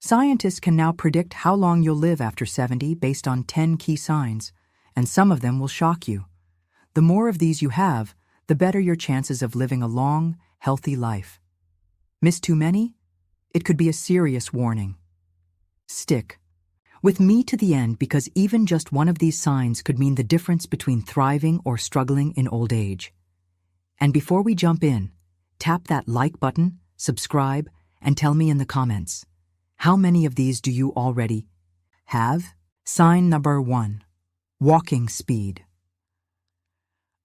Scientists can now predict how long you'll live after 70 based on 10 key signs, and some of them will shock you. The more of these you have, the better your chances of living a long, healthy life. Miss too many? It could be a serious warning. Stick with me to the end, because even just one of these signs could mean the difference between thriving or struggling in old age. And before we jump in, tap that like button, subscribe, and tell me in the comments, how many of these do you already have? Sign number 1. Walking speed.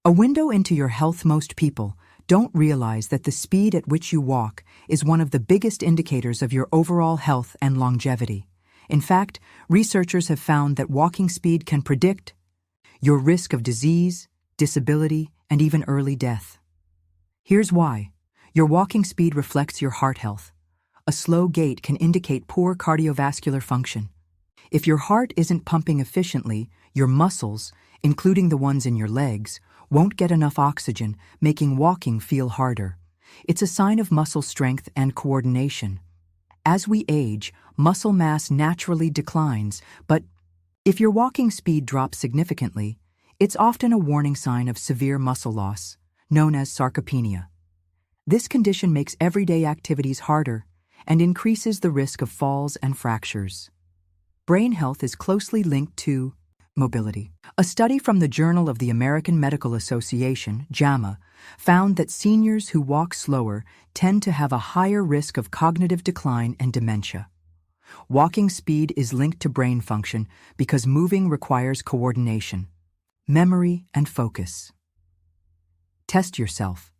A window into your health. Most people don't realize that the speed at which you walk is one of the biggest indicators of your overall health and longevity. In fact, researchers have found that walking speed can predict your risk of disease, disability, and even early death. Here's why. Your walking speed reflects your heart health. A slow gait can indicate poor cardiovascular function. If your heart isn't pumping efficiently, your muscles, including the ones in your legs, won't get enough oxygen, making walking feel harder. It's a sign of muscle strength and coordination. As we age, muscle mass naturally declines, but if your walking speed drops significantly, it's often a warning sign of severe muscle loss, known as sarcopenia. This condition makes everyday activities harder and increases the risk of falls and fractures. Brain health is closely linked to mobility. A study from the Journal of the American Medical Association, JAMA, found that seniors who walk slower tend to have a higher risk of cognitive decline and dementia. Walking speed is linked to brain function because moving requires coordination, memory, and focus. Test yourself.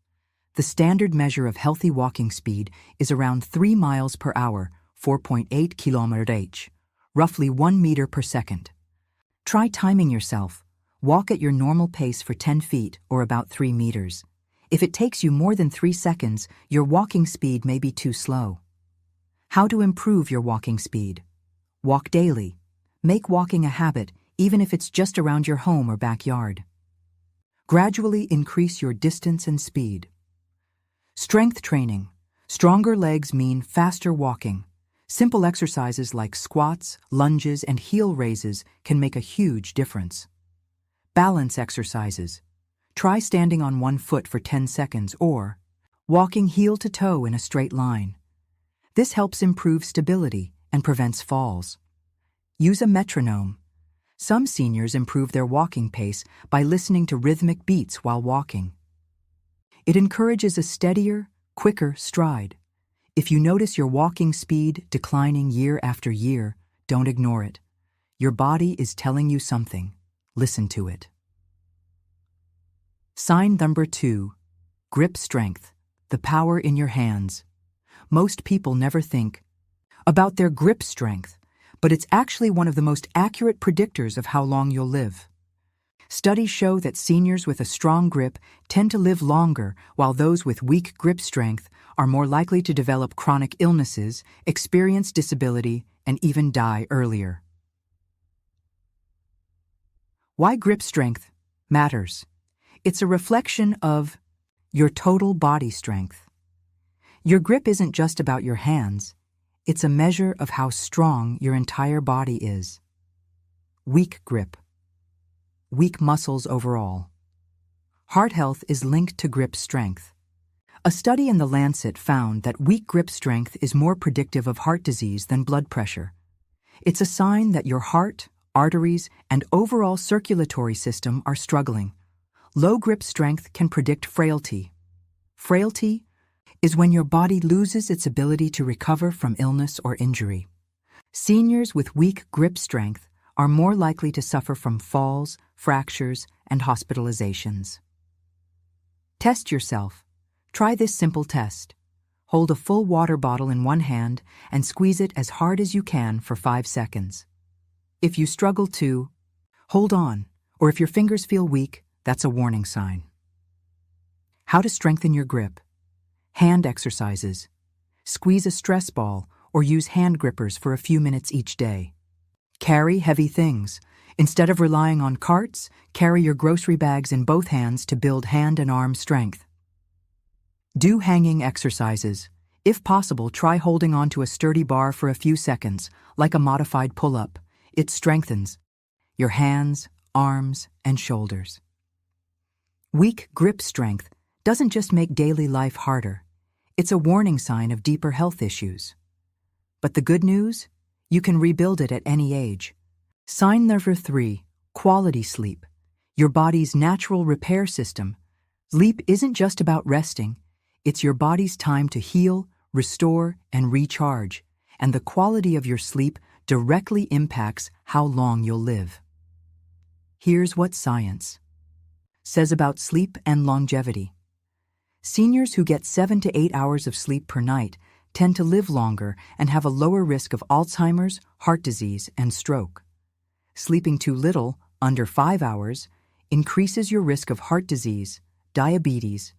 The standard measure of healthy walking speed is around 3 miles per hour, 4.8 km/h, roughly 1 meter per second. Try timing yourself. Walk at your normal pace for 10 feet or about 3 meters. If it takes you more than 3 seconds, your walking speed may be too slow. How to improve your walking speed? Walk daily. Make walking a habit, even if it's just around your home or backyard. Gradually increase your distance and speed. Strength training. Stronger legs mean faster walking. Simple exercises like squats, lunges, and heel raises can make a huge difference. Balance exercises. Try standing on one foot for 10 seconds or walking heel to toe in a straight line. This helps improve stability and prevents falls. Use a metronome. Some seniors improve their walking pace by listening to rhythmic beats while walking. It encourages a steadier, quicker stride. If you notice your walking speed declining year after year, don't ignore it. Your body is telling you something. Listen to it. Sign number 2. Grip strength. The power in your hands. Most people never think about their grip strength, but it's actually one of the most accurate predictors of how long you'll live. Studies show that seniors with a strong grip tend to live longer, while those with weak grip strength are more likely to develop chronic illnesses, experience disability, and even die earlier. Why grip strength matters? It's a reflection of your total body strength. Your grip isn't just about your hands, it's a measure of how strong your entire body is. Weak grip. Weak muscles overall. Heart health is linked to grip strength. A study in The Lancet found that weak grip strength is more predictive of heart disease than blood pressure. It's a sign that your heart, arteries, and overall circulatory system are struggling. Low grip strength can predict frailty. Frailty is when your body loses its ability to recover from illness or injury. Seniors with weak grip strength are more likely to suffer from falls, fractures, and hospitalizations. Test yourself. Try this simple test. Hold a full water bottle in one hand and squeeze it as hard as you can for 5 seconds. If you struggle to hold on, or if your fingers feel weak, that's a warning sign. How to strengthen your grip. Hand exercises. Squeeze a stress ball or use hand grippers for a few minutes each day. Carry heavy things. Instead of relying on carts, carry your grocery bags in both hands to build hand and arm strength. Do hanging exercises. If possible, try holding on to a sturdy bar for a few seconds, like a modified pull-up. It strengthens your hands, arms, and shoulders. Weak grip strength doesn't just make daily life harder. It's a warning sign of deeper health issues. But the good news? You can rebuild it at any age. Sign number 3, quality sleep. Your body's natural repair system. Sleep isn't just about resting. It's your body's time to heal, restore, and recharge. And the quality of your sleep directly impacts how long you'll live. Here's what science says about sleep and longevity. Seniors who get 7 to 8 hours of sleep per night tend to live longer and have a lower risk of Alzheimer's, heart disease, and stroke. Sleeping too little, under 5 hours, increases your risk of heart disease, diabetes,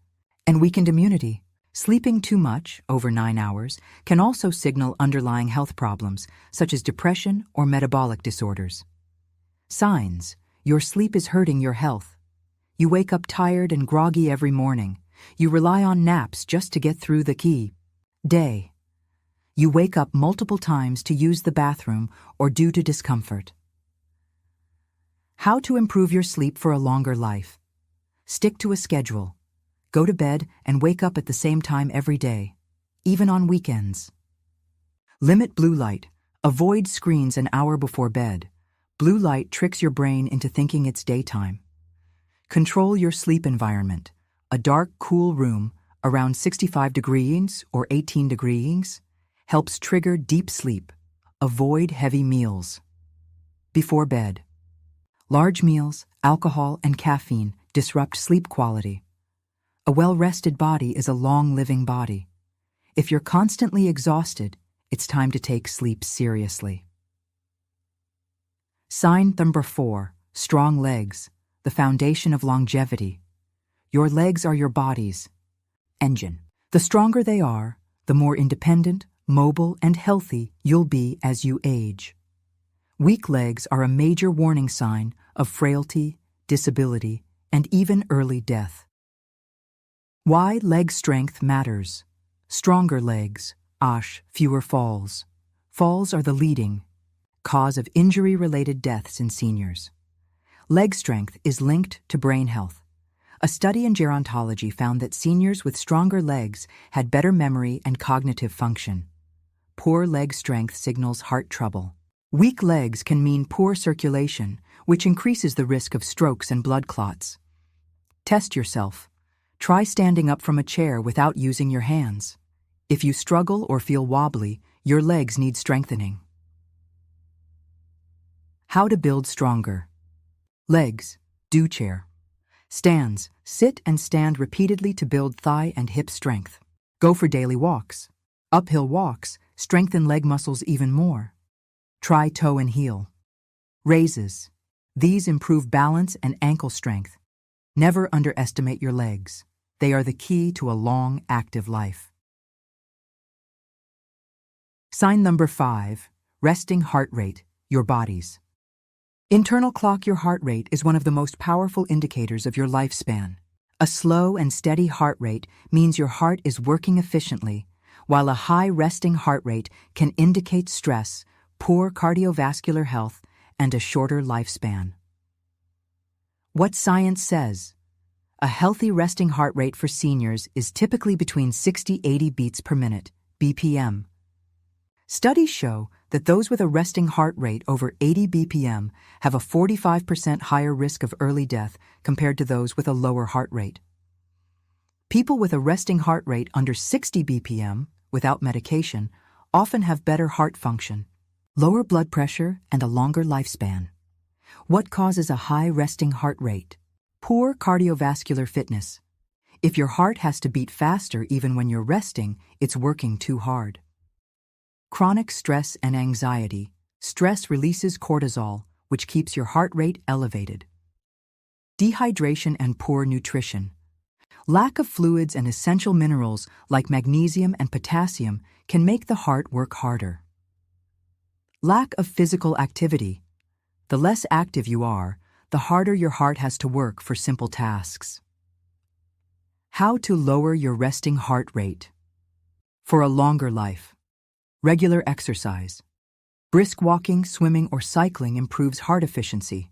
and weakened immunity. Sleeping too much, over 9 hours, can also signal underlying health problems, such as depression or metabolic disorders. Signs: your sleep is hurting your health. You wake up tired and groggy every morning. You rely on naps just to get through the day. You wake up multiple times to use the bathroom or due to discomfort. How to improve your sleep for a longer life. Stick to a schedule. Go to bed and wake up at the same time every day, even on weekends. Limit blue light. Avoid screens an hour before bed. Blue light tricks your brain into thinking it's daytime. Control your sleep environment. A dark, cool room, around 65 degrees or 18 degrees, helps trigger deep sleep. Avoid heavy meals. Before bed. Large meals, alcohol, and caffeine disrupt sleep quality. A well-rested body is a long-living body. If you're constantly exhausted, it's time to take sleep seriously. Sign number 4, strong legs, the foundation of longevity. Your legs are your body's engine. The stronger they are, the more independent, mobile, and healthy you'll be as you age. Weak legs are a major warning sign of frailty, disability, and even early death. Why leg strength matters. Stronger legs, fewer falls. Falls are the leading cause of injury-related deaths in seniors. Leg strength is linked to brain health. A study in gerontology found that seniors with stronger legs had better memory and cognitive function. Poor leg strength signals heart trouble. Weak legs can mean poor circulation, which increases the risk of strokes and blood clots. Test yourself. Try standing up from a chair without using your hands. If you struggle or feel wobbly, your legs need strengthening. How to build stronger. Legs, do chair. Stands, sit and stand repeatedly to build thigh and hip strength. Go for daily walks. Uphill walks strengthen leg muscles even more. Try toe and heel. Raises. These improve balance and ankle strength. Never underestimate your legs. They are the key to a long, active life. Sign number 5, resting heart rate, your body's. Internal clock. Your heart rate is one of the most powerful indicators of your lifespan. A slow and steady heart rate means your heart is working efficiently, while a high resting heart rate can indicate stress, poor cardiovascular health, and a shorter lifespan. What science says? A healthy resting heart rate for seniors is typically between 60-80 beats per minute, BPM. Studies show that those with a resting heart rate over 80 BPM have a 45% higher risk of early death compared to those with a lower heart rate. People with a resting heart rate under 60 BPM, without medication, often have better heart function, lower blood pressure, and a longer lifespan. What causes a high resting heart rate? Poor cardiovascular fitness. If your heart has to beat faster even when you're resting, it's working too hard. Chronic stress and anxiety. Stress releases cortisol, which keeps your heart rate elevated. Dehydration and poor nutrition. Lack of fluids and essential minerals like magnesium and potassium can make the heart work harder. Lack of physical activity. The less active you are, the harder your heart has to work for simple tasks. How to lower your resting heart rate. For a longer life. Regular exercise. Brisk walking, swimming, or cycling improves heart efficiency.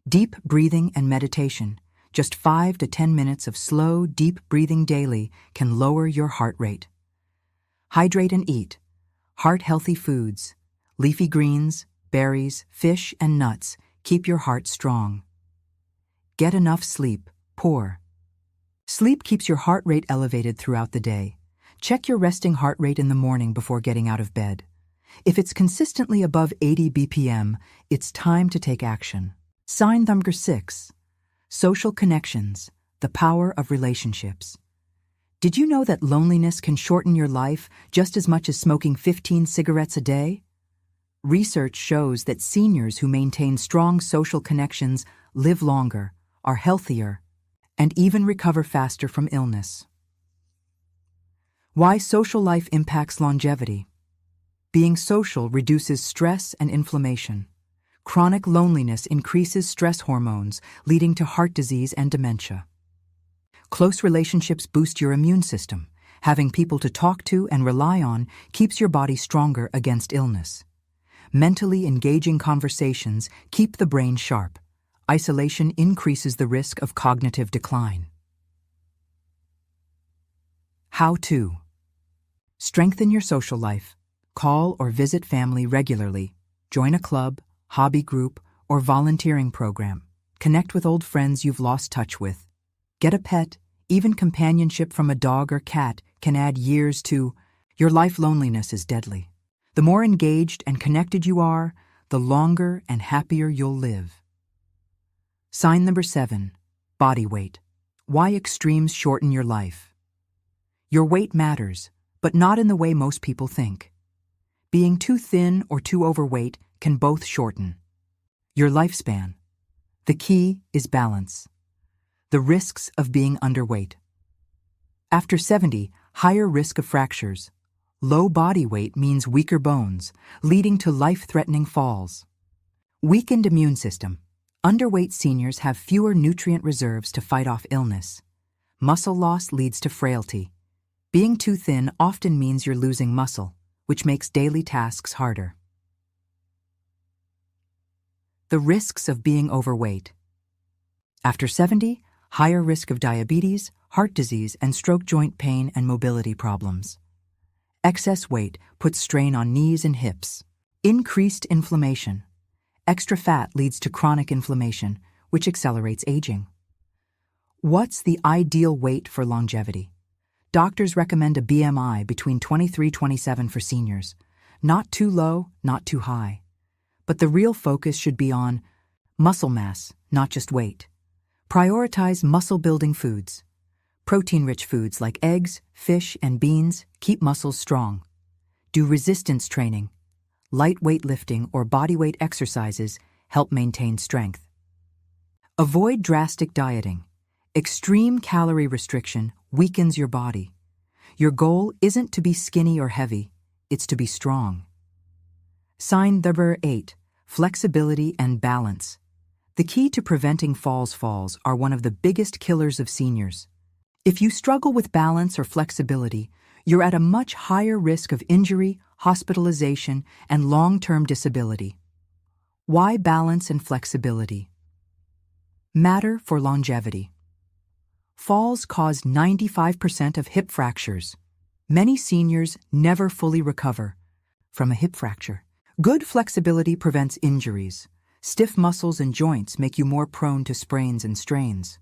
Deep breathing and meditation. Just 5 to 10 minutes of slow, deep breathing daily can lower your heart rate. Hydrate and eat. Heart-healthy foods. Leafy greens, berries, fish, and nuts keep your heart strong. Get enough sleep. Poor. Sleep keeps your heart rate elevated throughout the day. Check your resting heart rate in the morning before getting out of bed. If it's consistently above 80 BPM, it's time to take action. Sign number 6. Social connections, the power of relationships. Did you know that loneliness can shorten your life just as much as smoking 15 cigarettes a day? Research shows that seniors who maintain strong social connections live longer, are healthier, and even recover faster from illness. Why social life impacts longevity. Being social reduces stress and inflammation. Chronic loneliness increases stress hormones, leading to heart disease and dementia. Close relationships boost your immune system. Having people to talk to and rely on keeps your body stronger against illness. Mentally engaging conversations keep the brain sharp. Isolation increases the risk of cognitive decline. How to. Strengthen your social life. Call or visit family regularly. Join a club, hobby group, or volunteering program. Connect with old friends you've lost touch with. Get a pet. Even companionship from a dog or cat can add years to your life. Loneliness is deadly. The more engaged and connected you are, the longer and happier you'll live. Sign number 7. Body weight. Why extremes shorten your life. Your weight matters, but not in the way most people think. Being too thin or too overweight can both shorten your lifespan. The key is balance. The risks of being underweight. After 70, higher risk of fractures. Low body weight means weaker bones, leading to life-threatening falls. Weakened immune system. Underweight seniors have fewer nutrient reserves to fight off illness. Muscle loss leads to frailty. Being too thin often means you're losing muscle, which makes daily tasks harder. The risks of being overweight. After 70, higher risk of diabetes, heart disease, and stroke, joint pain, and mobility problems. Excess weight puts strain on knees and hips. Increased inflammation. Extra fat leads to chronic inflammation, which accelerates aging. What's the ideal weight for longevity? Doctors recommend a BMI between 23-27 for seniors. Not too low, not too high. But the real focus should be on muscle mass, not just weight. Prioritize muscle-building foods. Protein-rich foods like eggs, fish, and beans keep muscles strong. Do resistance training. Light weightlifting or bodyweight exercises help maintain strength. Avoid drastic dieting. Extreme calorie restriction weakens your body. Your goal isn't to be skinny or heavy, it's to be strong. Sign number 8. Flexibility and balance. The key to preventing falls are one of the biggest killers of seniors. If you struggle with balance or flexibility, you're at a much higher risk of injury, hospitalization, and long-term disability. Why balance and flexibility matter for longevity? Falls cause 95% of hip fractures. Many seniors never fully recover from a hip fracture. Good flexibility prevents injuries. Stiff muscles and joints make you more prone to sprains and strains.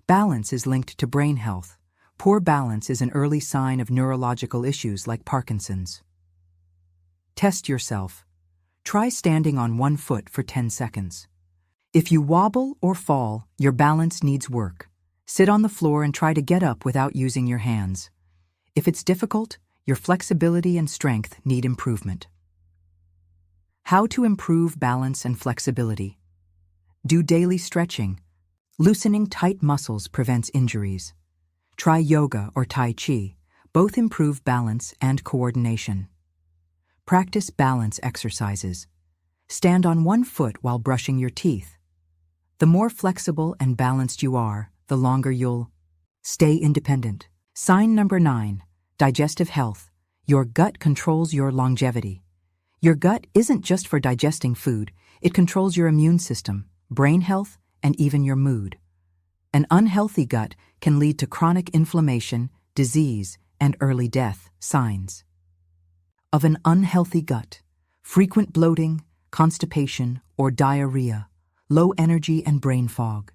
Balance is linked to brain health. Poor balance is an early sign of neurological issues like Parkinson's. Test yourself. Try standing on one foot for 10 seconds. If you wobble or fall, your balance needs work. Sit on the floor and try to get up without using your hands. If it's difficult, your flexibility and strength need improvement. How to improve balance and flexibility. Do daily stretching. Loosening tight muscles prevents injuries. Try yoga or Tai Chi. Both improve balance and coordination. Practice balance exercises. Stand on one foot while brushing your teeth. The more flexible and balanced you are, the longer you'll stay independent. Sign number 9. Digestive health. Your gut controls your longevity. Your gut isn't just for digesting food, it controls your immune system, brain health, and even your mood. An unhealthy gut can lead to chronic inflammation, disease, and early death signs. Of an unhealthy gut: frequent bloating, constipation, or diarrhea, low energy and brain fog.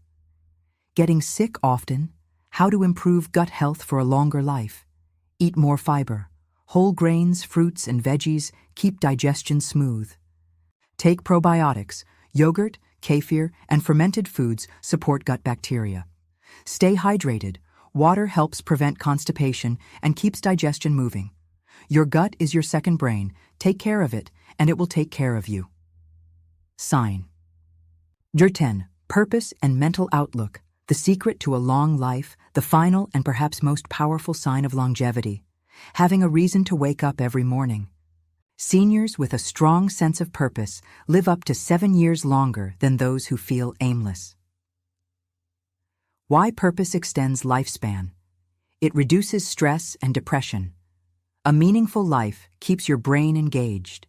Getting sick often: how to improve gut health for a longer life. Eat more fiber. Whole grains, fruits, and veggies keep digestion smooth. Take probiotics. Yogurt, kefir, and fermented foods support gut bacteria. Stay hydrated. Water helps prevent constipation and keeps digestion moving. Your gut is your second brain. Take care of it, and it will take care of you. Sign. Year 10. Purpose and mental outlook. The secret to a long life, the final and perhaps most powerful sign of longevity. Having a reason to wake up every morning. Seniors with a strong sense of purpose live up to 7 years longer than those who feel aimless. Why purpose extends lifespan. It reduces stress and depression. A meaningful life keeps your brain engaged,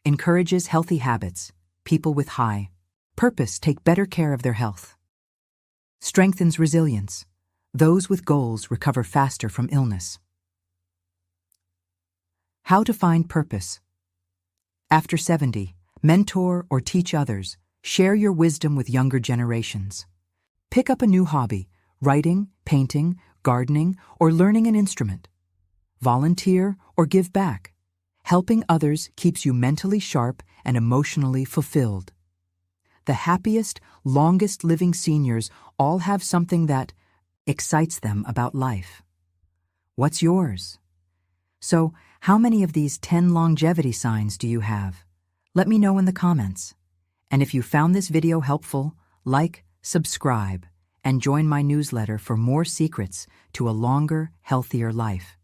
encourages healthy habits. People with high purpose take better care of their health. Strengthens resilience. Those with goals recover faster from illness. How to find purpose. After 70, mentor or teach others. Share your wisdom with younger generations. Pick up a new hobby: writing, painting, gardening, or learning an instrument. Volunteer or give back. Helping others keeps you mentally sharp and emotionally fulfilled. The happiest, longest living seniors all have something that excites them about life. What's yours? So, how many of these 10 longevity signs do you have? Let me know in the comments. And if you found this video helpful, like, subscribe, and join my newsletter for more secrets to a longer, healthier life.